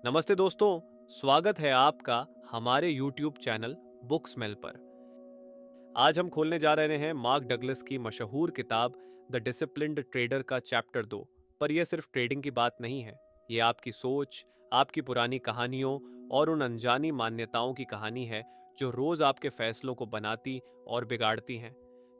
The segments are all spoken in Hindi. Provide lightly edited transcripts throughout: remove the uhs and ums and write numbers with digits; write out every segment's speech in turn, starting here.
नमस्ते दोस्तों, स्वागत है आपका हमारे YouTube चैनल बुक स्मेल पर। आज हम खोलने जा रहे हैं मार्क डगलस की मशहूर किताब द डिसिप्लिन्ड ट्रेडर का चैप्टर 2। पर यह सिर्फ ट्रेडिंग की बात नहीं है, ये आपकी सोच, आपकी पुरानी कहानियों और उन अनजानी मान्यताओं की कहानी है जो रोज आपके फैसलों को बनाती और बिगाड़ती हैं।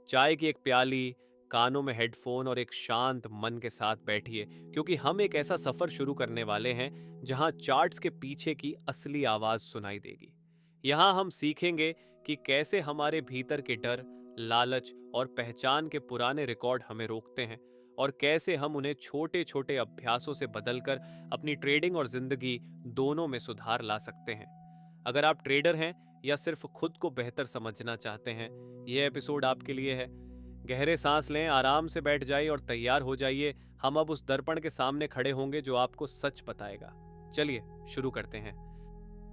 चाय की एक प्याली, कानों में हेडफोन और एक शांत मन के साथ बैठिए, क्योंकि हम एक ऐसा सफर शुरू करने वाले हैं जहां चार्ट्स के पीछे की असली आवाज सुनाई देगी। यहां हम सीखेंगे कि कैसे हमारे भीतर के डर, लालच और पहचान के पुराने रिकॉर्ड हमें रोकते हैं और कैसे हम उन्हें छोटे छोटे अभ्यासों से बदलकर अपनी ट्रेडिंग और जिंदगी दोनों में सुधार ला सकते हैं। अगर आप ट्रेडर हैं या सिर्फ खुद को बेहतर समझना चाहते हैं, यह एपिसोड आपके लिए है। गहरे सांस लें, आराम से बैठ जाइए और तैयार हो जाइए। हम अब उस दर्पण के सामने खड़े होंगे जो आपको सच बताएगा। चलिए शुरू करते हैं।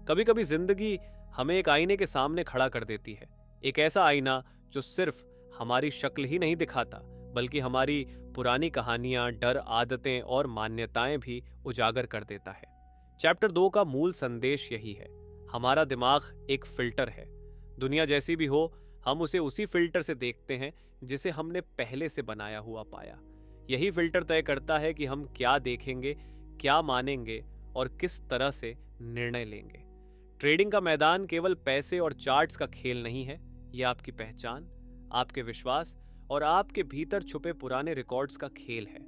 कभी कभी जिंदगी हमें एक आईने के सामने खड़ा कर देती है। एक ऐसा आईना जो सिर्फ हमारी शक्ल ही नहीं दिखाता, बल्कि हमारी पुरानी कहानियां, डर, आदतें और मान्यताएं भी उजागर कर देता है। चैप्टर 2 का मूल संदेश यही है। हमारा दिमाग एक फिल्टर है। दुनिया जैसी भी हो, हम उसे उसी फिल्टर से देखते हैं जिसे हमने पहले से बनाया हुआ पाया। यही फिल्टर तय करता है कि हम क्या देखेंगे, क्या मानेंगे और किस तरह से निर्णय लेंगे। ट्रेडिंग का मैदान केवल पैसे और चार्ट्स का खेल नहीं है, यह आपकी पहचान, आपके विश्वास और आपके भीतर छुपे पुराने रिकॉर्ड्स का खेल है।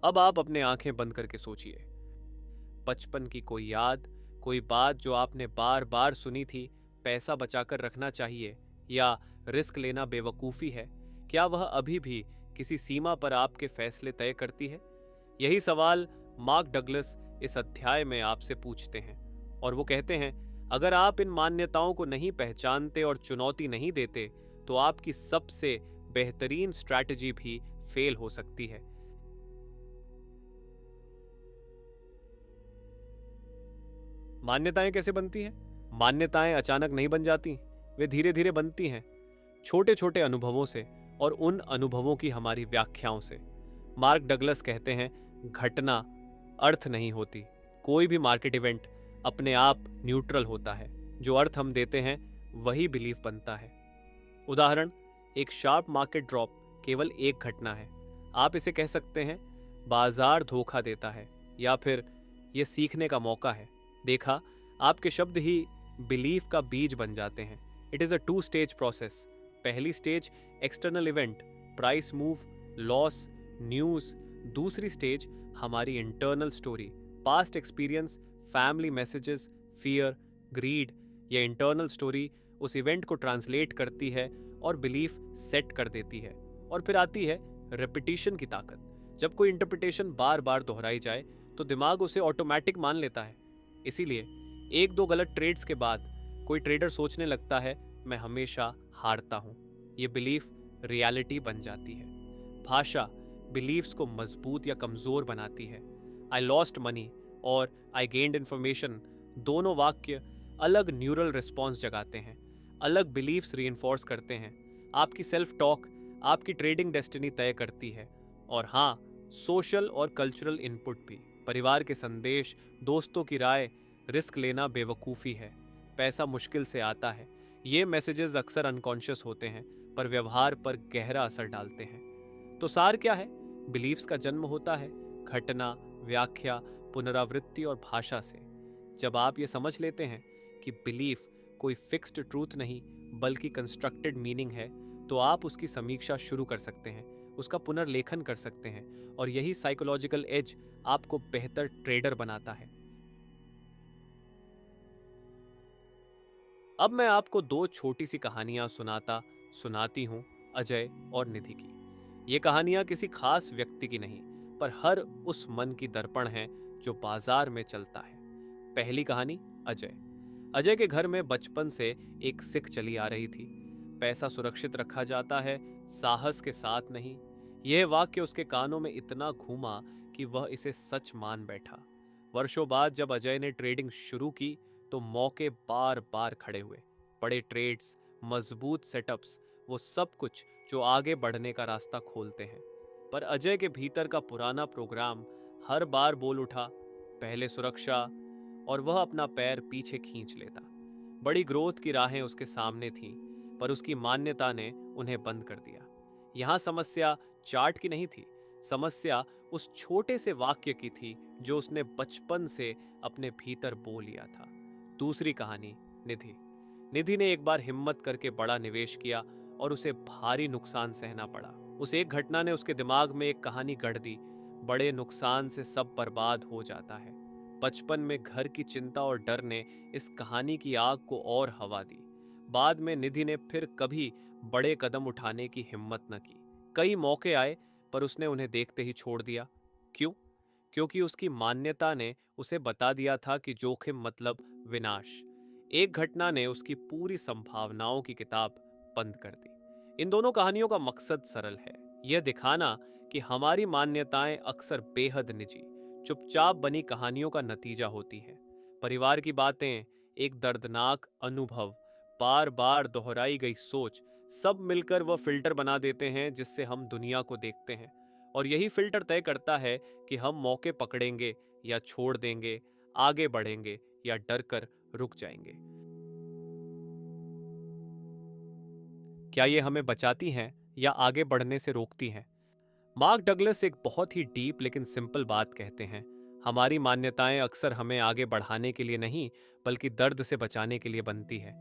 अब आप अपने आंखें बंद करके सोचिए। बचपन की कोई याद, कोई बात जो आपने बार बार सुनी थी, पैसा बचाकर रखना चाहिए या रिस्क लेना बेवकूफ़ी है, क्या वह अभी भी किसी सीमा पर आपके फैसले तय करती है? यही सवाल मार्क डगलस इस अध्याय में आपसे पूछते हैं। और वो कहते हैं, अगर आप इन मान्यताओं को नहीं पहचानते और चुनौती नहीं देते, तो आपकी सबसे बेहतरीन स्ट्रैटेजी भी फेल हो सकती है। मान्यताएं कैसे बनती हैं? मान्यताएं अचानक नहीं बन जाती, वे धीरे धीरे बनती हैं, छोटे छोटे अनुभवों से और उन अनुभवों की हमारी व्याख्याओं से। मार्क डगलस कहते हैं, घटना अर्थ नहीं होती। कोई भी मार्केट इवेंट अपने आप न्यूट्रल होता है। जो अर्थ हम देते हैं वही बिलीफ बनता है। उदाहरण, एक शार्प मार्केट ड्रॉप केवल एक घटना है। आप इसे कह सकते हैं बाजार धोखा देता है, या फिर यह सीखने का मौका है। देखा, आपके शब्द ही बिलीफ का बीज बन जाते हैं। It is a 2 stage process. पहली stage external event, price move, loss, news. दूसरी स्टेज हमारी internal story, past experience, family messages, fear, greed. ये इंटरनल स्टोरी उस इवेंट को ट्रांसलेट करती है और बिलीफ सेट कर देती है। और फिर आती है रेपिटेशन की ताकत। जब कोई इंटरप्रिटेशन बार बार दोहराई जाए तो दिमाग उसे ऑटोमेटिक मान लेता है। इसीलिए एक दो गलत ट्रेड्स के बाद कोई ट्रेडर सोचने लगता है, मैं हमेशा हारता हूं। ये बिलीफ रियलिटी बन जाती है। भाषा बिलीफ्स को मजबूत या कमजोर बनाती है। आई लॉस्ट मनी और आई गेन्ड इन्फॉर्मेशन, दोनों वाक्य अलग न्यूरल रिस्पॉन्स जगाते हैं, अलग बिलीफ्स रीइंफोर्स करते हैं। आपकी सेल्फ टॉक आपकी ट्रेडिंग डेस्टिनी तय करती है। और हाँ, सोशल और कल्चरल इनपुट भी, परिवार के संदेश, दोस्तों की राय, रिस्क लेना बेवकूफ़ी है, पैसा मुश्किल से आता है। ये मैसेजेस अक्सर अनकॉन्शियस होते हैं पर व्यवहार पर गहरा असर डालते हैं। तो सार क्या है? बिलीफ्स का जन्म होता है घटना, व्याख्या, पुनरावृत्ति और भाषा से। जब आप ये समझ लेते हैं कि बिलीफ कोई फिक्स्ड ट्रूथ नहीं बल्कि कंस्ट्रक्टेड मीनिंग है, तो आप उसकी समीक्षा शुरू कर सकते हैं, उसका पुनर्लेखन कर सकते हैं। और यही साइकोलॉजिकल एज आपको बेहतर ट्रेडर बनाता है। अब मैं आपको 2 छोटी सी कहानियां सुनाती हूं, अजय और निधि की। ये कहानियां किसी खास व्यक्ति की नहीं, पर हर उस मन की दर्पण है जो बाजार में चलता है। पहली कहानी, अजय। अजय के घर में बचपन से एक सिख चली आ रही थी। पैसा सुरक्षित रखा जाता है, साहस के साथ नहीं। यह वाक्य उसके कानों में इतना घूमा कि वह इसे सच मान बैठा। वर्षों बाद जब अजय ने ट्रेडिंग शुरू की, तो मौके बार बार खड़े हुए। बड़े ट्रेड्स, मजबूत सेटअप्स, वो सब कुछ जो आगे बढ़ने का रास्ता खोलते हैं। पर अजय के भीतर का पुराना प्रोग्राम हर बार बोल उठा, पहले सुरक्षा, और वह अपना पैर पीछे खींच लेता। बड़ी ग्रोथ की राहें उसके सामने थीं, पर उसकी मान्यता ने उन्हें बंद कर दिया। यहाँ समस्या चार्ट की नहीं थी, समस्या उस छोटे से वाक्य की थी जो उसने बचपन से अपने भीतर बो लिया था। दूसरी कहानी, निधि। निधि ने एक बार हिम्मत करके बड़ा निवेश किया और उसे भारी नुकसान सहना पड़ा। उस एक घटना ने उसके दिमाग में एक कहानी गढ़ दी, बड़े नुकसान से सब बर्बाद हो जाता है। बचपन में घर की चिंता और डर ने इस कहानी की आग को और हवा दी। बाद में निधि ने फिर कभी बड़े कदम उठाने की हिम्मत न की। कई मौके आए, पर उसने उन्हें देखते ही छोड़ दिया। क्यों? क्योंकि उसकी मान्यता ने उसे बता दिया था कि जोखिम मतलब विनाश। एक घटना ने उसकी पूरी संभावनाओं की किताब बंद कर दी। इन दोनों कहानियों का मकसद सरल है, यह दिखाना कि हमारी मान्यताएं अक्सर बेहद निजी, चुपचाप बनी कहानियों का नतीजा होती है। परिवार की बातें, एक दर्दनाक अनुभव, बार बार दोहराई गई सोच, सब मिलकर वह फिल्टर बना देते हैं जिससे हम दुनिया को देखते हैं। और यही फिल्टर तय करता है कि हम मौके पकड़ेंगे या छोड़ देंगे, आगे बढ़ेंगे या डर कर रुक जाएंगे। क्या ये हमें बचाती हैं या आगे बढ़ने से रोकती हैं? मार्क डगलस एक बहुत ही डीप लेकिन सिंपल बात कहते हैं, हमारी मान्यताएं अक्सर हमें आगे बढ़ाने के लिए नहीं, बल्कि दर्द से बचाने के लिए बनती है।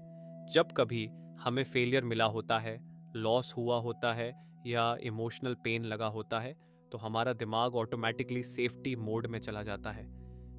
जब कभी हमें फेलियर मिला होता है, लॉस हुआ होता है या इमोशनल पेन लगा होता है, तो हमारा दिमाग ऑटोमेटिकली सेफ्टी मोड में चला जाता है।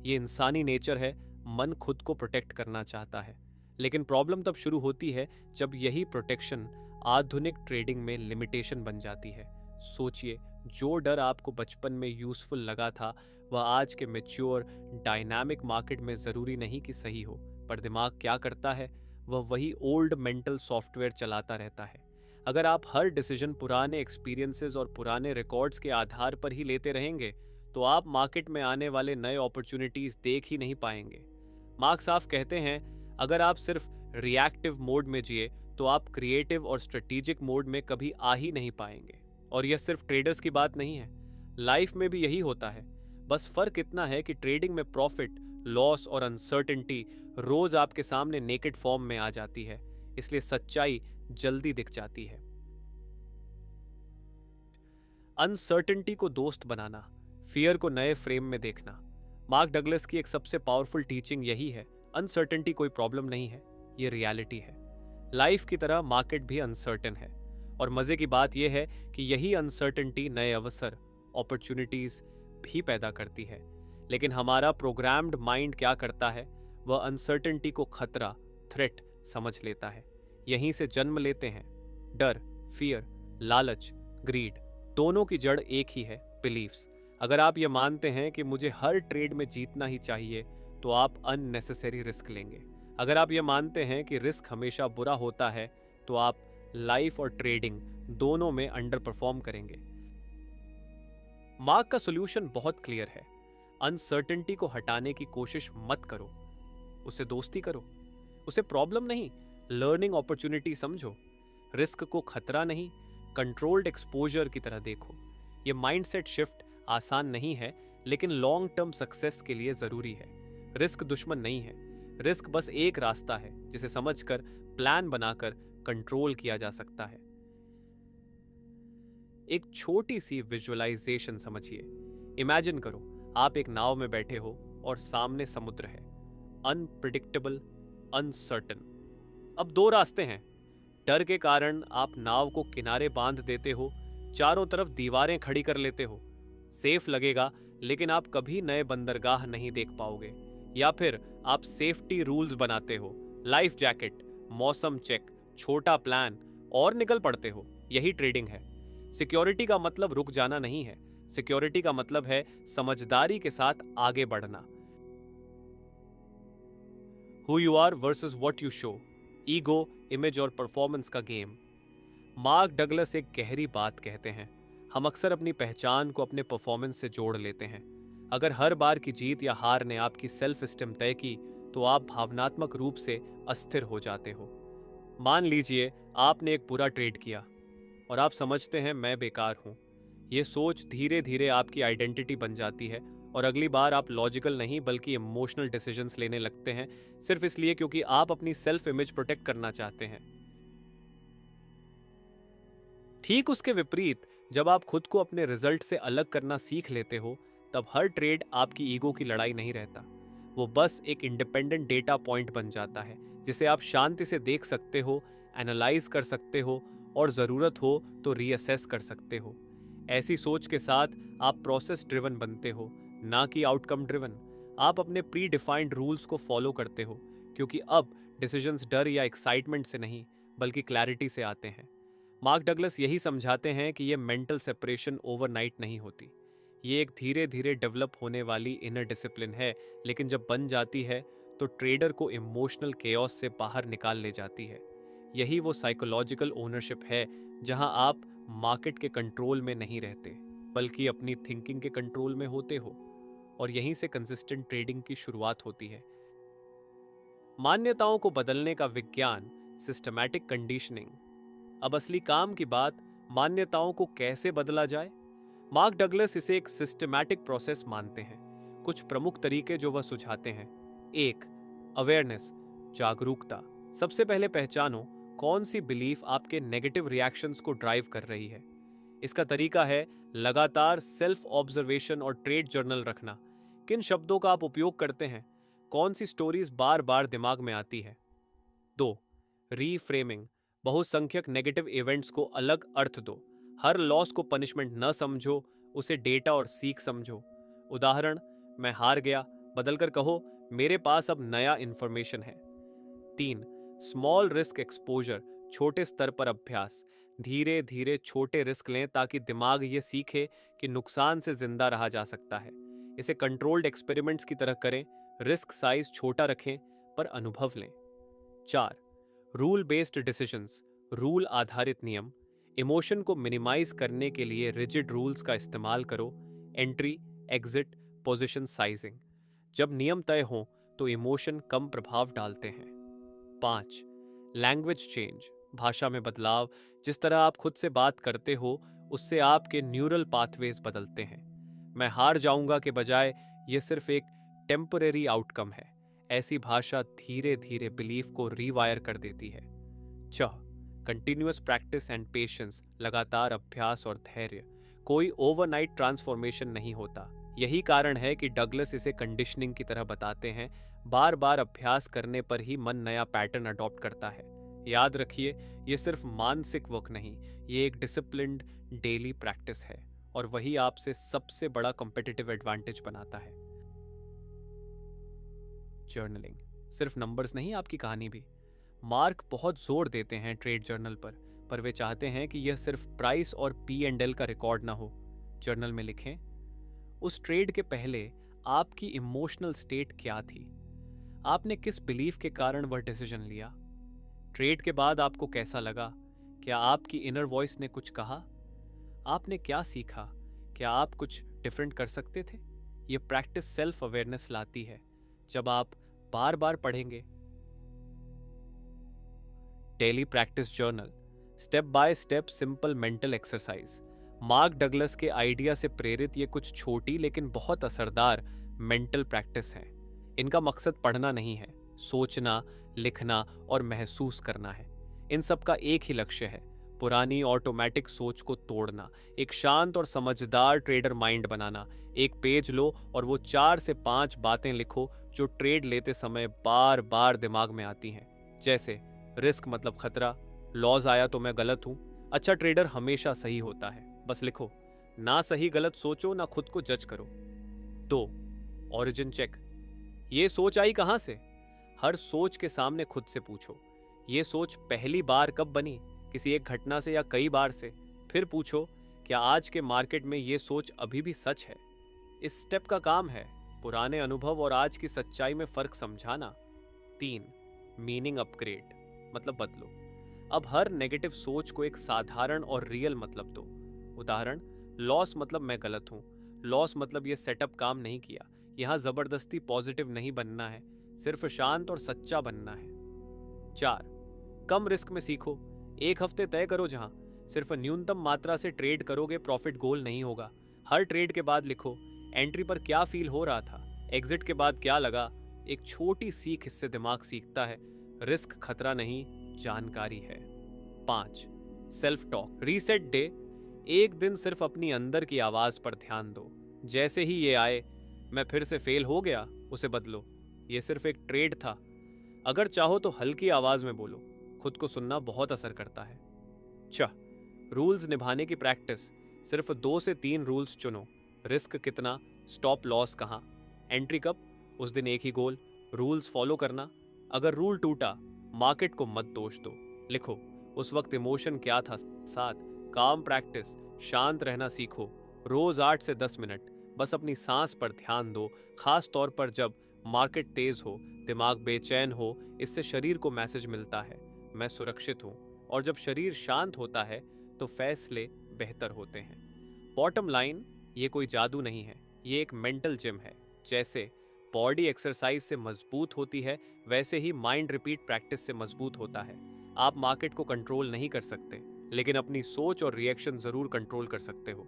ये इंसानी नेचर है, मन खुद को प्रोटेक्ट करना चाहता है। लेकिन प्रॉब्लम तब शुरू होती है जब यही प्रोटेक्शन आधुनिक ट्रेडिंग में लिमिटेशन बन जाती है। सोचिए, जो डर आपको बचपन में यूजफुल लगा था, वह आज के मैच्योर डायनामिक मार्केट में जरूरी नहीं कि सही हो। पर दिमाग क्या करता है, वह वही ओल्ड मेंटल सॉफ्टवेयर चलाता रहता है। अगर आप हर डिसीजन पुराने एक्सपीरियंसेस और पुराने रिकॉर्ड्स के आधार पर ही लेते रहेंगे, तो आप मार्केट में आने वाले नए अपॉर्चुनिटीज देख ही नहीं पाएंगे। मार्क साफ कहते हैं, अगर आप सिर्फ रिएक्टिव मोड में जिए, तो आप क्रिएटिव और स्ट्रेटेजिक मोड में कभी आ ही नहीं पाएंगे। और यह सिर्फ ट्रेडर्स की बात नहीं है, लाइफ में भी यही होता है। बस फर्क इतना है कि ट्रेडिंग में प्रॉफिट, लॉस और अनसर्टेनिटी रोज आपके सामने नेकेड फॉर्म में आ जाती है, इसलिए सच्चाई जल्दी दिख जाती है। अनसर्टेनिटी को दोस्त बनाना, फियर को नए फ्रेम में देखना। मार्क डगलस की एक सबसे पावरफुल टीचिंग यही है, अनसर्टेनिटी कोई प्रॉब्लम नहीं है, ये रियलिटी है। लाइफ की तरह मार्केट भी अनसर्टेन है, और मजे की बात यह है कि यही अनसर्टेनिटी नए अवसर, अपॉर्चुनिटीज भी पैदा करती है। लेकिन हमारा प्रोग्राम्ड माइंड क्या करता है, वह अनसर्टेनिटी को खतरा, थ्रेट समझ लेता है। यहीं से जन्म लेते हैं डर, फियर, लालच, ग्रीड। दोनों की जड़ एक ही है, बिलीव्स। अगर आप ये मानते हैं कि मुझे हर ट्रेड में जीतना ही चाहिए, तो आप अननेसेसरी रिस्क लेंगे। अगर आप ये मानते हैं कि रिस्क हमेशा बुरा होता है, तो आप लाइफ और ट्रेडिंग दोनों में अंडर परफॉर्म करेंगे। मार्क का सॉल्यूशन बहुत क्लियर है, अनसर्टेनिटी को हटाने की कोशिश मत करो, उसे दोस्ती करो। उसे प्रॉब्लम नहीं, लर्निंग अपॉर्चुनिटी समझो। रिस्क को खतरा नहीं, कंट्रोल्ड एक्सपोजर की तरह देखो। यह माइंडसेट शिफ्ट आसान नहीं है, लेकिन लॉन्ग टर्म सक्सेस के लिए जरूरी है। रिस्क दुश्मन नहीं है, रिस्क बस एक रास्ता है जिसे समझकर, प्लान बनाकर कंट्रोल किया जा सकता है। एक छोटी सी विजुअलाइजेशन समझिए। इमेजिन करो, आप एक नाव में बैठे हो और सामने समुद्र है, अनप्रिडिक्टेबल, अनसर्टन। अब दो रास्ते हैं। डर के कारण आप नाव को किनारे बांध देते हो, चारों तरफ दीवारें खड़ी कर लेते हो, सेफ लगेगा, लेकिन आप कभी नए बंदरगाह नहीं देख पाओगे। या फिर आप सेफ्टी रूल्स बनाते हो, लाइफ जैकेट, मौसम चेक, छोटा प्लान, और निकल पड़ते हो। यही ट्रेडिंग है। सिक्योरिटी का मतलब रुक जाना नहीं है, सिक्योरिटी का मतलब है समझदारी के साथ आगे बढ़ना। Who you R versus what you show, ego, image और परफॉर्मेंस का गेम। मार्क डगलस एक गहरी बात कहते हैं, हम अक्सर अपनी पहचान को अपने परफॉर्मेंस से जोड़ लेते हैं। अगर हर बार की जीत या हार ने आपकी सेल्फ एस्टीम तय की, तो आप भावनात्मक रूप से अस्थिर हो जाते हो। मान लीजिए आपने एक बुरा ट्रेड किया और आप समझते हैं मैं बेकार हूं। यह सोच धीरे धीरे आपकी आइडेंटिटी बन जाती है और अगली बार आप लॉजिकल नहीं बल्कि इमोशनल डिसीजंस लेने लगते हैं, सिर्फ इसलिए क्योंकि आप अपनी सेल्फ इमेज प्रोटेक्ट करना चाहते हैं। ठीक उसके विपरीत, जब आप खुद को अपने रिजल्ट से अलग करना सीख लेते हो, तब हर ट्रेड आपकी ईगो की लड़ाई नहीं रहता। वो बस एक इंडिपेंडेंट डेटा पॉइंट बन जाता है जिसे आप शांति से देख सकते हो, एनालाइज कर सकते हो और ज़रूरत हो तो रीअसेस कर सकते हो। ऐसी सोच के साथ आप प्रोसेस ड्रिवन बनते हो, ना कि आउटकम ड्रिवन। आप अपने प्री डिफाइंड रूल्स को फॉलो करते हो, क्योंकि अब डिसीजंस डर या एक्साइटमेंट से नहीं बल्कि क्लैरिटी से आते हैं। मार्क डगलस यही समझाते हैं कि ये मेंटल सेपरेशन ओवरनाइट नहीं होती। ये एक धीरे धीरे डेवलप होने वाली इनर डिसिप्लिन है, लेकिन जब बन जाती है तो ट्रेडर को इमोशनल केओस से बाहर निकाल ले जाती है। यही वो साइकोलॉजिकल ओनरशिप है जहां आप मार्केट के कंट्रोल में नहीं रहते बल्कि अपनी थिंकिंग के कंट्रोल में होते हो। और यहीं से कंसिस्टेंट ट्रेडिंग की शुरुआत होती है। मान्यताओं को बदलने का विज्ञान, सिस्टमैटिक कंडीशनिंग। अब असली काम की बात, मान्यताओं को कैसे बदला जाए। मार्क डगलस इसे एक सिस्टमैटिक प्रोसेस मानते हैं। कुछ प्रमुख तरीके जो वह सुझाते हैं। 1. अवेयरनेस, जागरूकता। सबसे पहले पहचानो कौन सी बिलीफ आपके नेगेटिव रिएक्शंस को ड्राइव कर रही है। इसका तरीका है लगातार सेल्फ ऑब्जर्वेशन और ट्रेड जर्नल रखना। किन शब्दों का आप उपयोग करते हैं, कौन सी स्टोरीज बार बार दिमाग में आती है। 2. रीफ्रेमिंग, बहुसंख्यक नेगेटिव इवेंट्स को अलग अर्थ दो। हर लॉस को पनिशमेंट न समझो, उसे डेटा और सीख समझो। उदाहरण, मैं हार गया बदलकर कहो मेरे पास अब नया इंफॉर्मेशन है। 3. स्मॉल रिस्क एक्सपोजर, छोटे स्तर पर अभ्यास। धीरे धीरे छोटे रिस्क लें ताकि दिमाग ये सीखे कि नुकसान से जिंदा रहा जा सकता है। इसे कंट्रोल्ड एक्सपेरिमेंट्स की तरह करें, रिस्क साइज छोटा रखें पर अनुभव लें। 4. रूल बेस्ड डिसीजंस, रूल आधारित नियम। इमोशन को मिनिमाइज करने के लिए रिजिड रूल्स का इस्तेमाल करो। Entry, exit, position sizing. जब नियम तय हों तो इमोशन कम प्रभाव डालते हैं। 5. लैंग्वेज चेंज, भाषा में बदलाव। जिस तरह आप खुद से बात करते हो उससे आपके न्यूरल पाथवेज बदलते हैं। मैं हार जाऊंगा के बजाय ये सिर्फ एक टेम्परेरी आउटकम है। ऐसी भाषा धीरे धीरे बिलीफ को रीवायर कर देती है। 6. कंटिन्यूअस प्रैक्टिस एंड पेशेंस, लगातार अभ्यास और धैर्य। कोई ओवरनाइट ट्रांसफॉर्मेशन नहीं होता। यही कारण है कि डगलस इसे कंडीशनिंग की तरह बताते हैं। बार बार अभ्यास करने पर ही मन नया पैटर्न अडॉप्ट करता है। याद रखिए, ये सिर्फ मानसिक वर्क नहीं, ये एक डिसिप्लिन्ड डेली प्रैक्टिस है और वही आपसे सबसे बड़ा कॉम्पिटिटिव एडवांटेज बनाता है। जर्नलिंग सिर्फ नंबर्स नहीं, आपकी कहानी भी। मार्क बहुत जोर देते हैं ट्रेड जर्नल पर वे चाहते हैं कि यह सिर्फ प्राइस और P&L का रिकॉर्ड ना हो। जर्नल में लिखें, उस ट्रेड के पहले आपकी इमोशनल स्टेट क्या थी, आपने किस बिलीफ के कारण वह डिसीजन लिया। ट्रेड के बाद आपको कैसा लगा, क्या आपकी इनर वॉइस ने कुछ कहा, आपने क्या सीखा, क्या आप कुछ डिफरेंट कर सकते थे। यह प्रैक्टिस सेल्फ अवेयरनेस लाती है। जब आप बार बार पढ़ेंगे। Daily practice journal, step by step simple mental exercise. Mark Douglas के आइडिया से प्रेरित ये कुछ छोटी लेकिन बहुत असरदार मेंटल प्रैक्टिस हैं। इनका मकसद पढ़ना नहीं है, सोचना, लिखना और महसूस करना है। इन सब का एक ही लक्ष्य है, पुरानी ऑटोमेटिक सोच को तोड़ना, एक शांत और समझदार ट्रेडर माइंड बनाना। एक पेज लो और वो 4 से 5 बातें लिखो जो ट्रेड लेते समय बार बार दिमाग में आती हैं। जैसे रिस्क मतलब खतरा, लॉस आया तो मैं गलत हूं, अच्छा ट्रेडर हमेशा सही होता है। बस लिखो, ना सही गलत सोचो, ना खुद को जज करो। 2. ओरिजिन चेक, ये सोच आई कहां से। हर सोच के सामने खुद से पूछो, ये सोच पहली बार कब बनी, किसी एक घटना से या कई बार से। फिर पूछो, क्या आज के मार्केट में ये सोच अभी भी सच है। इस स्टेप का काम है पुराने अनुभव और आज की सच्चाई में फर्क समझाना। 3. मीनिंग अपग्रेड, मतलब बदलो। अब हर नेगेटिव सोच को एक साधारण और रियल मतलब दो। उदाहरण, लॉस मतलब मैं गलत हूं, लॉस मतलब ये सेटअप काम नहीं किया। यहां जबरदस्ती पॉजिटिव नहीं बनना है, सिर्फ शांत और सच्चा बनना है। 4. कम रिस्क में सीखो, एक हफ्ते तय करो जहां सिर्फ न्यूनतम मात्रा से ट्रेड करोगे, प्रॉफिट गोल नहीं होगा। हर ट्रेड के बाद लिखो, एंट्री पर क्या फील हो रहा था, एग्जिट के बाद क्या लगा। एक छोटी सीख इससे दिमाग सीखता है, रिस्क खतरा नहीं, जानकारी है। 5. Self talk reset day. एक दिन सिर्फ अपनी अंदर की आवाज पर ध्यान दो। जैसे ही ये आए, मैं फिर से फेल हो गया, उसे बदलो। ये सिर्फ एक ट्रेड था। अगर चाहो तो हल्की आवाज में बोलो। खुद को सुनना बहुत असर करता है। रूल्स निभाने की प्रैक्टिस। सिर्फ 2 से 3 रूल्स चुनो। रिस्क कितना, स्टॉप लॉस कहाँ, एंट्री कब, उस दिन एक ही गोल। रूल्स फॉलो करना। अगर रूल टूटा, मार्केट को मत दोष दो, लिखो उस वक्त इमोशन क्या था। 7. काम प्रैक्टिस। शांत रहना सीखो। रोज 8 से 10 मिनट बस अपनी सांस पर ध्यान दो, खास तौर पर जब मार्केट तेज हो, दिमाग बेचैन हो। इससे शरीर को मैसेज मिलता है, मैं सुरक्षित हूँ। और जब शरीर शांत होता है तो फैसले बेहतर होते हैं। बॉटम लाइन, ये कोई जादू नहीं है, ये एक मेंटल जिम है। जैसे बॉडी एक्सरसाइज से मजबूत होती है, वैसे ही माइंड रिपीट प्रैक्टिस से मजबूत होता है। आप मार्केट को कंट्रोल नहीं कर सकते, लेकिन अपनी सोच और रिएक्शन जरूर कंट्रोल कर सकते हो।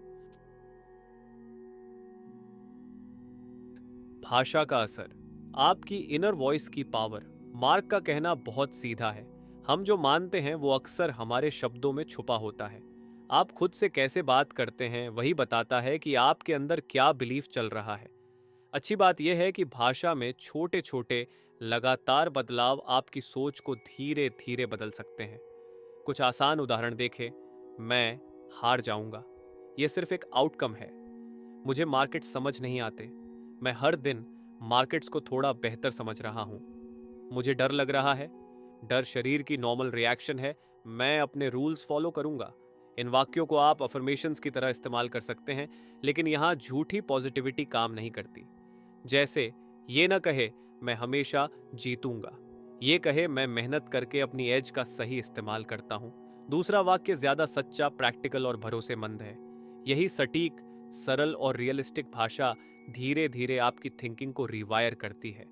भाषा का असर, आपकी इनर वॉइस की पावर। मार्क का कहना बहुत सीधा है, हम जो मानते हैं वो अक्सर हमारे शब्दों में छुपा होता है। आप खुद से कैसे बात करते हैं वही बताता है कि आपके अंदर क्या बिलीफ चल रहा है। अच्छी बात यह है कि भाषा में छोटे छोटे लगातार बदलाव आपकी सोच को धीरे धीरे बदल सकते हैं। कुछ आसान उदाहरण देखें। मैं हार जाऊंगा, यह सिर्फ एक आउटकम है। मुझे मार्केट समझ नहीं आते, मैं हर दिन मार्केट्स को थोड़ा बेहतर समझ रहा हूं। मुझे डर लग रहा है, डर शरीर की नॉर्मल रिएक्शन है, मैं अपने रूल्स फॉलो करूंगा। इन वाक्यों को आप अफर्मेशंस की तरह इस्तेमाल कर सकते हैं, लेकिन यहां झूठी पॉजिटिविटी काम नहीं करती। जैसे ये ना कहे मैं हमेशा जीतूंगा, ये कहे मैं मेहनत करके अपनी एज का सही इस्तेमाल करता हूं। दूसरा वाक्य ज्यादा सच्चा, प्रैक्टिकल और भरोसेमंद है। यही सटीक, सरल और रियलिस्टिक भाषा धीरे धीरे आपकी थिंकिंग को रिवायर करती है।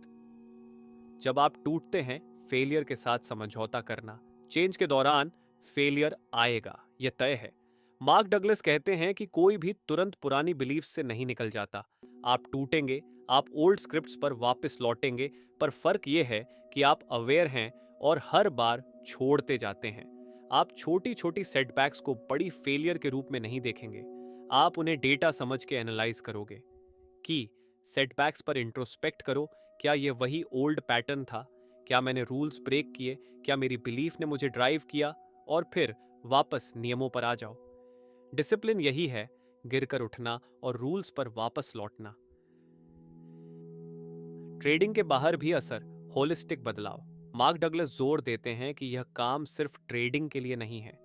जब आप टूटते हैं, फेलियर के साथ समझौता करना। चेंज के दौरान फेलियर आएगा, यह तय है। मार्क डगलस कहते हैं कि कोई भी तुरंत पुरानी बिलीफ से नहीं निकल जाता। आप टूटेंगे, आप ओल्ड स्क्रिप्ट्स पर वापस लौटेंगे, पर फर्क यह है कि आप अवेयर हैं और हर बार छोड़ते जाते हैं। आप छोटी छोटी सेटबैक्स को बड़ी फेलियर के रूप में नहीं देखेंगे, आप उन्हें डेटा समझ के एनालाइज करोगे। कि सेटबैक्स पर इंट्रोस्पेक्ट करो, क्या यह वही ओल्ड पैटर्न था, क्या मैंने रूल्स ब्रेक किए, क्या मेरी बिलीफ ने मुझे ड्राइव किया, और फिर वापस नियमों पर आ जाओ। डिसिप्लिन यही है, गिरकर उठना और रूल्स पर वापस लौटना। ट्रेडिंग के बाहर भी असर, होलिस्टिक बदलाव। मार्क डगलस जोर देते हैं कि यह काम सिर्फ ट्रेडिंग के लिए नहीं है।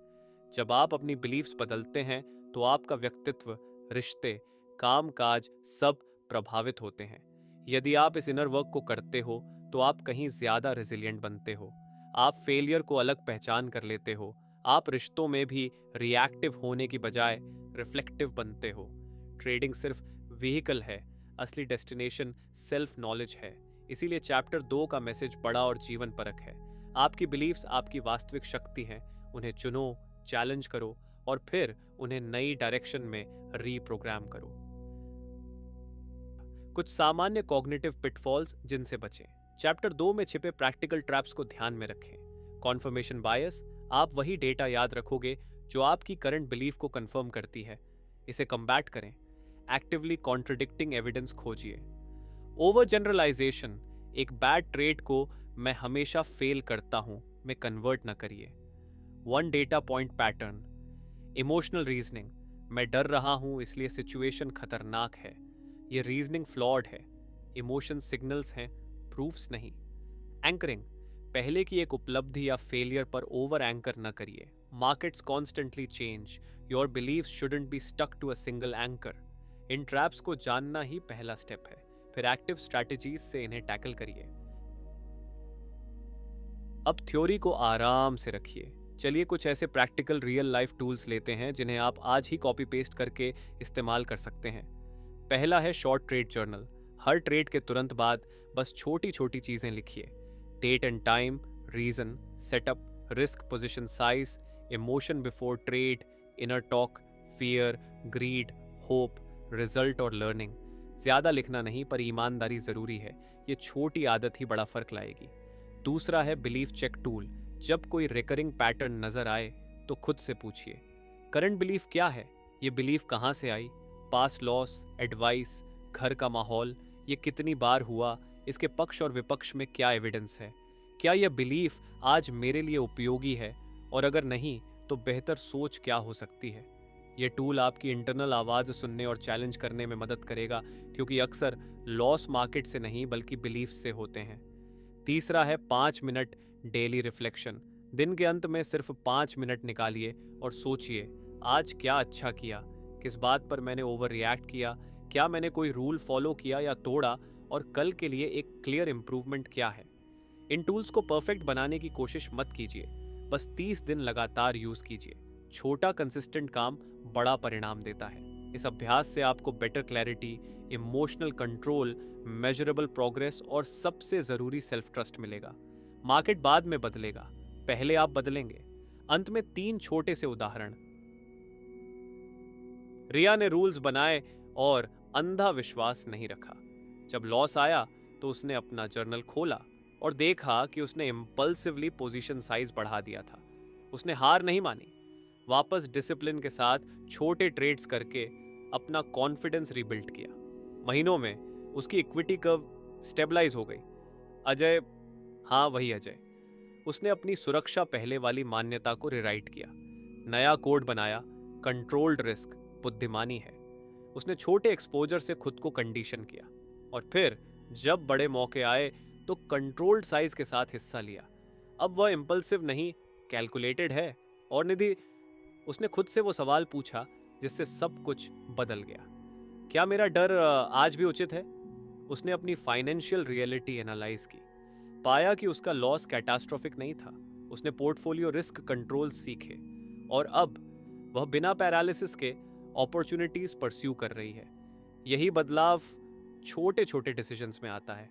जब आप अपनी बिलीफ्स बदलते हैं तो आपका व्यक्तित्व, रिश्ते, काम काज सब प्रभावित होते हैं। यदि आप इस इनर वर्क को करते हो तो आप कहीं ज्यादा रेजिलिएंट बनते हो। आप फेलियर को अलग पहचान कर लेते हो। आप रिश्तों में भी रिएक्टिव होने की बजाय रिफ्लेक्टिव बनते हो। ट्रेडिंग सिर्फ व्हीकल है, असली डेस्टिनेशन सेल्फ नॉलेज है। इसीलिए चैप्टर 2 का मैसेज बड़ा और जीवन परक है। आपकी बिलीफ्स आपकी वास्तविक शक्ति हैं, उन्हें चुनो, चैलेंज करो और फिर उन्हें नई डायरेक्शन में रीप्रोग्राम करो। कुछ सामान्य कॉग्निटिव पिटफॉल्स जिनसे बचें। चैप्टर 2 में छिपे प्रैक्टिकल ट्रैप्स को ध्यान में रखें। कॉन्फर्मेशन बायस, आप वही डेटा याद रखोगे जो आपकी करंट बिलीफ को कंफर्म करती है। इसे कम्बैट करें। एक्टिवली कॉन्ट्रडिक्टिंग एविडेंस खोजिए। ओवर जनरलाइजेशन, एक बैड ट्रेड को मैं हमेशा फेल करता हूं में कन्वर्ट न करिए। One data point pattern. Emotional reasoning, मैं डर रहा हूं इसलिए सिचुएशन खतरनाक है। यह रीजनिंग फ्लॉड है। इमोशन सिग्नल्स हैं, प्रूफ्स नहीं। एंकरिंग, पहले की एक उपलब्धि या फेलियर पर ओवर एंकर न करिए। Markets constantly change, your beliefs shouldn't be stuck to a single anchor. इन ट्रैप्स को जानना ही पहला स्टेप है, फिर एक्टिव स्ट्रैटेजीज से इन्हें टैकल करिए। अब थ्योरी को आराम से रखिए। चलिए कुछ ऐसे प्रैक्टिकल रियल लाइफ टूल्स लेते हैं जिन्हें आप आज ही कॉपी पेस्ट करके इस्तेमाल कर सकते हैं। पहला है शॉर्ट ट्रेड जर्नल। हर ट्रेड के तुरंत बाद बस छोटी छोटी चीजें लिखिए। Date and time, reason, setup, risk, position size, emotion before trade, inner talk, fear, greed, hope, result और लर्निंग। ज्यादा लिखना नहीं, पर ईमानदारी जरूरी है। ये छोटी आदत ही बड़ा फर्क लाएगी। दूसरा है बिलीफ चेक टूल। जब कोई रिकरिंग पैटर्न नजर आए तो खुद से पूछिए, करंट बिलीफ क्या है? ये बिलीफ कहाँ से आई? पास लॉस, एडवाइस, घर का माहौल, ये कितनी बार हुआ? इसके पक्ष और विपक्ष में क्या एविडेंस है? क्या यह बिलीफ आज मेरे लिए उपयोगी है? और अगर नहीं तो बेहतर सोच क्या हो सकती है? यह टूल आपकी इंटरनल आवाज सुनने और चैलेंज करने में मदद करेगा, क्योंकि अक्सर लॉस मार्केट से नहीं बल्कि बिलीफ से होते हैं। तीसरा है 5 मिनट डेली रिफ्लेक्शन। दिन के अंत में सिर्फ 5 मिनट निकालिए और सोचिए, आज क्या अच्छा किया, किस बात पर मैंने ओवर रिएक्ट किया, क्या मैंने कोई रूल फॉलो किया या तोड़ा, और कल के लिए एक क्लियर इंप्रूवमेंट क्या है। इन टूल्स को परफेक्ट बनाने की कोशिश मत कीजिए, बस 30 दिन लगातार यूज कीजिए। छोटा कंसिस्टेंट काम बड़ा परिणाम देता है। इस अभ्यास से आपको better clarity, emotional control, measurable progress और सबसे जरूरी सेल्फ ट्रस्ट मिलेगा। मार्केट बाद में बदलेगा, पहले आप बदलेंगे। अंत में 3 छोटे से उदाहरण। रिया ने रूल्स बनाए और अंधा विश्वास नहीं रखा। जब लॉस आया तो उसने अपना जर्नल खोला और देखा कि उसने इंपल्सिवली पोजीशन साइज बढ़ा दिया था। उसने हार नहीं मानी, वापस डिसिप्लिन के साथ छोटे ट्रेड्स करके अपना कॉन्फिडेंस रिबिल्ड किया। महीनों में उसकी इक्विटी कर्व स्टेबलाइज हो गई। अजय, हाँ वही अजय, उसने अपनी सुरक्षा पहले वाली मान्यता को रिराइट किया, नया कोड बनाया, कंट्रोल्ड रिस्क बुद्धिमानी है। उसने छोटे एक्सपोजर से खुद को कंडीशन किया और फिर जब बड़े मौके आए तो कंट्रोल्ड साइज के साथ हिस्सा लिया। अब वह इंपल्सिव नहीं, कैलकुलेटेड है। और निधि, उसने खुद से वो सवाल पूछा जिससे सब कुछ बदल गया। क्या मेरा डर आज भी उचित है? उसने अपनी फाइनेंशियल रियलिटी एनालाइज की, पाया कि उसका लॉस कैटास्ट्रोफिक नहीं था। उसने पोर्टफोलियो रिस्क कंट्रोल सीखे और अब वह बिना पैरालिसिस के अपॉर्चुनिटीज परस्यू कर रही है। यही बदलाव छोटे छोटे डिसीजंस में आता है,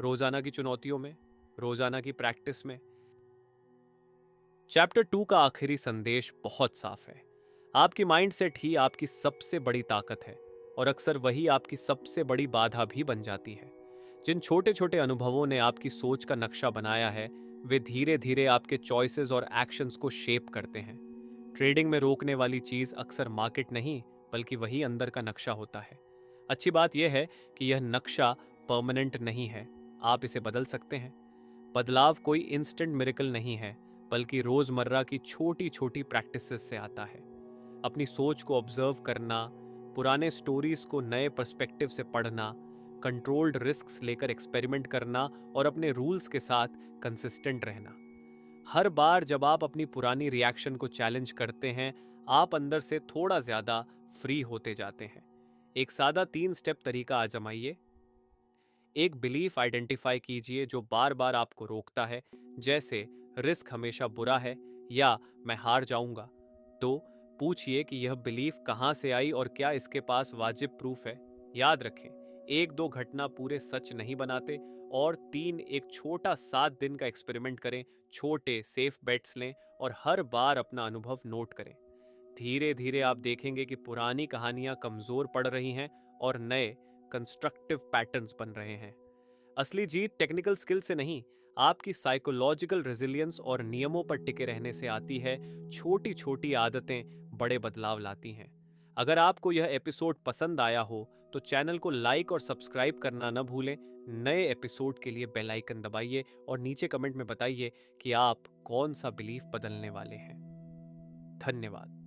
रोजाना की चुनौतियों में, रोजाना की प्रैक्टिस में। चैप्टर 2 का आखिरी संदेश बहुत साफ है। आपकी माइंडसेट ही आपकी सबसे बड़ी ताकत है और अक्सर वही आपकी सबसे बड़ी बाधा भी बन जाती है। जिन छोटे छोटे अनुभवों ने आपकी सोच का नक्शा बनाया है, वे धीरे धीरे आपके चॉइसेस और एक्शंस को शेप करते हैं। ट्रेडिंग में रोकने वाली चीज अक्सर मार्केट नहीं बल्कि वही अंदर का नक्शा होता है। अच्छी बात यह है कि यह नक्शा परमानेंट नहीं है, आप इसे बदल सकते हैं। बदलाव कोई इंस्टेंट मिरेकल नहीं है, बल्कि रोजमर्रा की छोटी छोटी प्रैक्टिसेस से आता है। अपनी सोच को ऑब्जर्व करना, पुराने स्टोरीज को नए पर्सपेक्टिव से पढ़ना, कंट्रोल्ड रिस्क्स लेकर एक्सपेरिमेंट करना और अपने रूल्स के साथ कंसिस्टेंट रहना। हर बार जब आप अपनी पुरानी रिएक्शन को चैलेंज करते हैं, आप अंदर से थोड़ा ज्यादा फ्री होते जाते हैं। एक सादा 3 स्टेप तरीका आजमाइए। एक बिलीफ आइडेंटिफाई कीजिए जो बार बार आपको रोकता है, जैसे रिस्क हमेशा बुरा है या मैं हार जाऊंगा। तो पूछिए कि यह बिलीफ कहां से आई और क्या इसके पास वाजिब प्रूफ है। याद रखें, 1-2 घटना पूरे सच नहीं बनाते। और 3, एक छोटा 7 दिन का एक्सपेरिमेंट करें, छोटे सेफ बेट्स लें और हर बार अपना अनुभव नोट करें। धीरे धीरे आप देखेंगे कि पुरानी कहानियां कमजोर पड़ रही हैं और नए कंस्ट्रक्टिव पैटर्न्स बन रहे हैं। असली जीत टेक्निकल स्किल से नहीं, आपकी साइकोलॉजिकल रेजिलियंस और नियमों पर टिके रहने से आती है। छोटी छोटी आदतें बड़े बदलाव लाती हैं। अगर आपको यह एपिसोड पसंद आया हो तो चैनल को लाइक और सब्सक्राइब करना न भूलें। नए एपिसोड के लिए बेल आइकन दबाइए और नीचे कमेंट में बताइए कि आप कौन सा बिलीफ बदलने वाले हैं। धन्यवाद।